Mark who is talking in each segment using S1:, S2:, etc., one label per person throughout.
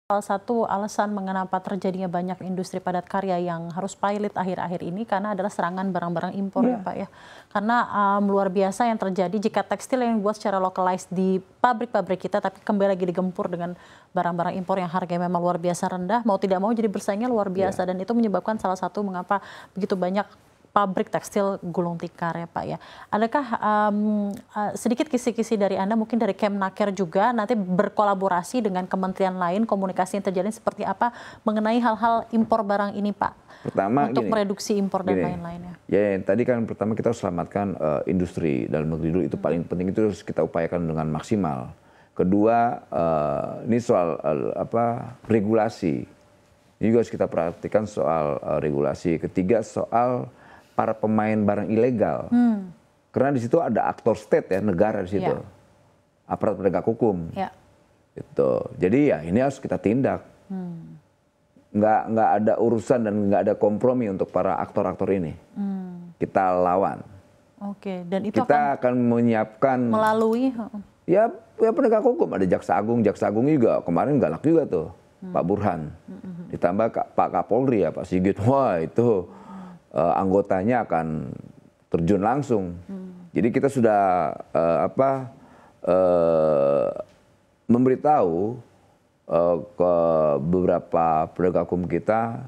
S1: Salah satu alasan mengapa terjadinya banyak industri padat karya yang harus pilot akhir-akhir ini karena adalah serangan barang-barang impor ya Pak ya. Karena luar biasa yang terjadi jika tekstil yang dibuat secara localized di pabrik-pabrik kita tapi kembali lagi digempur dengan barang-barang impor yang harganya memang luar biasa rendah, mau tidak mau jadi bersaingnya luar biasa dan itu menyebabkan salah satu mengapa begitu banyak pabrik tekstil gulung tikar ya Pak ya. Adakah sedikit kisi-kisi dari Anda mungkin dari Kemnaker juga nanti berkolaborasi dengan kementerian lain, komunikasi yang terjalin seperti apa mengenai hal-hal impor barang ini Pak?
S2: Pertama
S1: untuk
S2: gini,
S1: mereduksi impor dan lain-lainnya.
S2: Ya, tadi kan pertama kita harus selamatkan industri dalam negeri dulu, itu paling penting, itu harus kita upayakan dengan maksimal. Kedua, ini soal regulasi. Ini juga harus kita perhatikan soal regulasi. Ketiga, soal para pemain barang ilegal. Karena di situ ada aktor state ya, negara di situ. Aparat penegak hukum. Itu. Jadi ya ini harus kita tindak. Nggak ada urusan dan nggak ada kompromi untuk para aktor-aktor ini. Kita lawan.
S1: Oke, dan itu
S2: kita akan menyiapkan
S1: melalui
S2: ya penegak hukum, ada Jaksa Agung juga kemarin galak juga tuh, Pak Burhan. Ditambah Pak Kapolri ya, Pak Sigit. Wah, itu anggotanya akan terjun langsung. Jadi kita sudah memberitahu ke beberapa penegak hukum kita,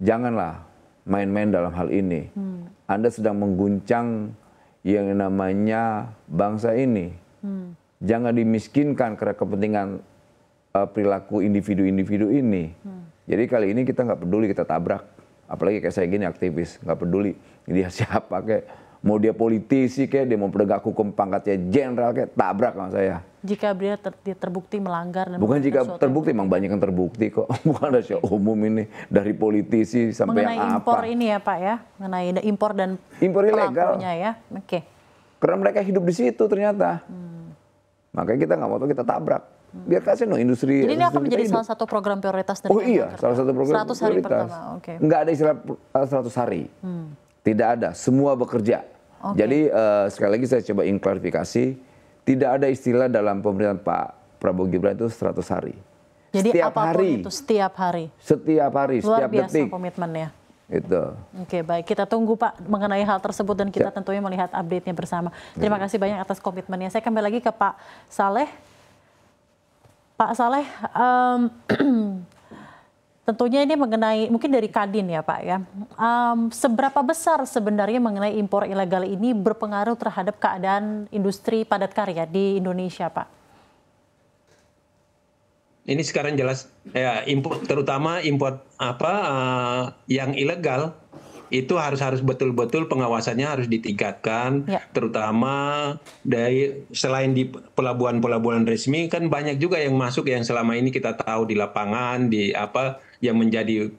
S2: janganlah main-main dalam hal ini. Anda sedang mengguncang yang namanya bangsa ini. Jangan dimiskinkan karena kepentingan perilaku individu-individu ini. Jadi kali ini kita nggak peduli, kita tabrak. Apalagi kayak saya gini aktivis, nggak peduli dia siapa, kayak mau dia politisi, kayak dia mau penegak hukum pangkatnya jenderal, kayak tabrak sama saya.
S1: Jika dia terbukti melanggar dan
S2: bukan jika terbukti, memang banyak yang terbukti kok, bukan rahasia umum ini, dari politisi sampai
S1: mengenai
S2: yang apa.
S1: Impor ini ya Pak ya, mengenai impor dan
S2: ilegal
S1: ya. Oke.
S2: Karena mereka hidup di situ ternyata. Makanya kita nggak mau tuh kita tabrak. Biar kasih industri.
S1: Jadi ini akan menjadi salah satu program prioritas dari
S2: salah satu program
S1: 100 hari
S2: prioritas.
S1: Pertama.
S2: Nggak ada istilah 100 hari. Tidak ada, semua bekerja. Jadi sekali lagi saya coba ingin klarifikasi, tidak ada istilah dalam pemerintahan Pak Prabowo Gibran itu 100 hari.
S1: Jadi
S2: setiap
S1: apapun
S2: hari,
S1: itu setiap hari.
S2: Setiap hari,
S1: luar
S2: setiap
S1: biasa
S2: detik.
S1: Komitmennya.
S2: Itu.
S1: Oke, baik. Kita tunggu Pak mengenai hal tersebut dan kita tentunya melihat update-nya bersama. Terima kasih banyak atas komitmennya. Saya kembali lagi ke Pak Saleh. Pak Saleh, tentunya ini mengenai mungkin dari Kadin ya Pak ya. Seberapa besar sebenarnya mengenai impor ilegal ini berpengaruh terhadap keadaan industri padat karya di Indonesia Pak?
S3: Ini sekarang jelas ya, impor, terutama impor yang ilegal itu harus betul-betul pengawasannya harus ditingkatkan, terutama dari selain di pelabuhan-pelabuhan resmi kan banyak juga yang masuk yang selama ini kita tahu di lapangan yang menjadi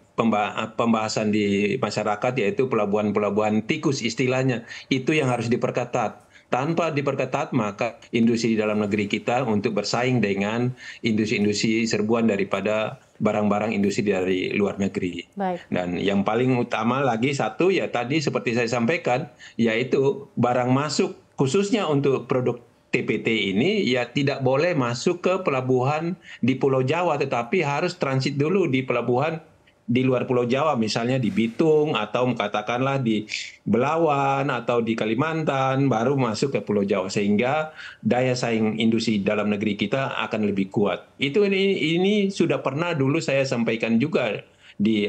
S3: pembahasan di masyarakat, yaitu pelabuhan-pelabuhan tikus istilahnya, itu yang harus diperketat. Tanpa diperketat, maka industri di dalam negeri kita untuk bersaing dengan industri-industri serbuan daripada barang-barang industri dari luar negeri. Dan yang paling utama lagi satu ya tadi seperti saya sampaikan, yaitu barang masuk khususnya untuk produk TPT ini ya tidak boleh masuk ke pelabuhan di Pulau Jawa, tetapi harus transit dulu di pelabuhan di luar Pulau Jawa, misalnya di Bitung atau katakanlah di Belawan atau di Kalimantan, baru masuk ke Pulau Jawa, sehingga daya saing industri dalam negeri kita akan lebih kuat. Ini sudah pernah dulu saya sampaikan juga di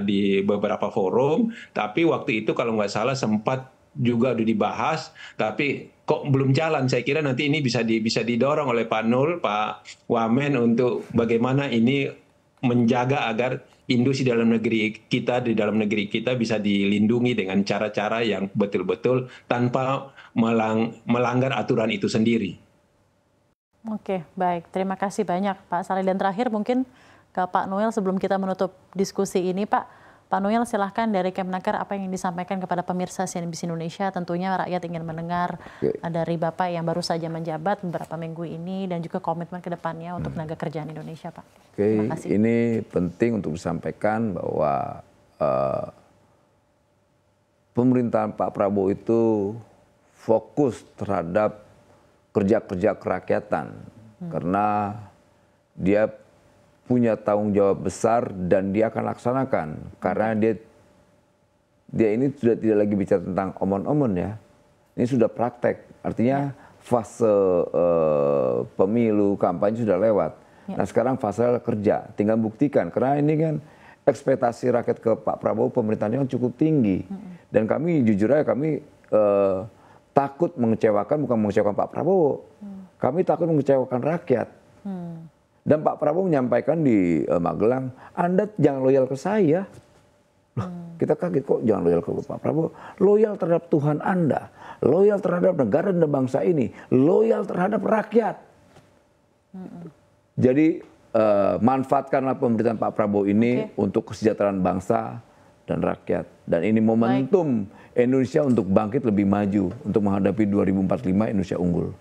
S3: di beberapa forum, tapi waktu itu kalau nggak salah sempat juga udah dibahas, tapi kok belum jalan. Saya kira nanti ini bisa didorong oleh Pak Nul, Pak Wamen untuk bagaimana ini menjaga agar industri di dalam negeri kita bisa dilindungi dengan cara-cara yang betul-betul tanpa melanggar aturan itu sendiri.
S1: Oke, baik. Terima kasih banyak Pak Saleh. Dan terakhir mungkin ke Pak Noel sebelum kita menutup diskusi ini Pak. Pak Noel silahkan dari Kemnaker apa yang disampaikan kepada pemirsa CNBC Indonesia. Tentunya rakyat ingin mendengar dari Bapak yang baru saja menjabat beberapa minggu ini dan juga komitmen ke depannya untuk tenaga kerjaan Indonesia Pak.
S2: Terima kasih. Ini penting untuk disampaikan bahwa pemerintahan Pak Prabowo itu fokus terhadap kerja-kerja kerakyatan. Karena dia punya tanggung jawab besar dan dia akan laksanakan karena dia ini sudah tidak lagi bicara tentang omon-omon ya. Ini sudah praktek. Artinya fase pemilu kampanye sudah lewat. Nah sekarang fase kerja. Tinggal buktikan karena ini kan ekspektasi rakyat ke Pak Prabowo pemerintahannya kan cukup tinggi. Dan kami jujur aja kami takut mengecewakan, bukan mengecewakan Pak Prabowo. Kami takut mengecewakan rakyat. Dan Pak Prabowo menyampaikan di Magelang, Anda jangan loyal ke saya. Loh, kita kaget kok jangan loyal ke Pak Prabowo. Loyal terhadap Tuhan Anda, loyal terhadap negara dan bangsa ini, loyal terhadap rakyat. Jadi manfaatkanlah pemerintahan Pak Prabowo ini untuk kesejahteraan bangsa dan rakyat. Dan ini momentum Indonesia untuk bangkit lebih maju untuk menghadapi 2045 Indonesia unggul.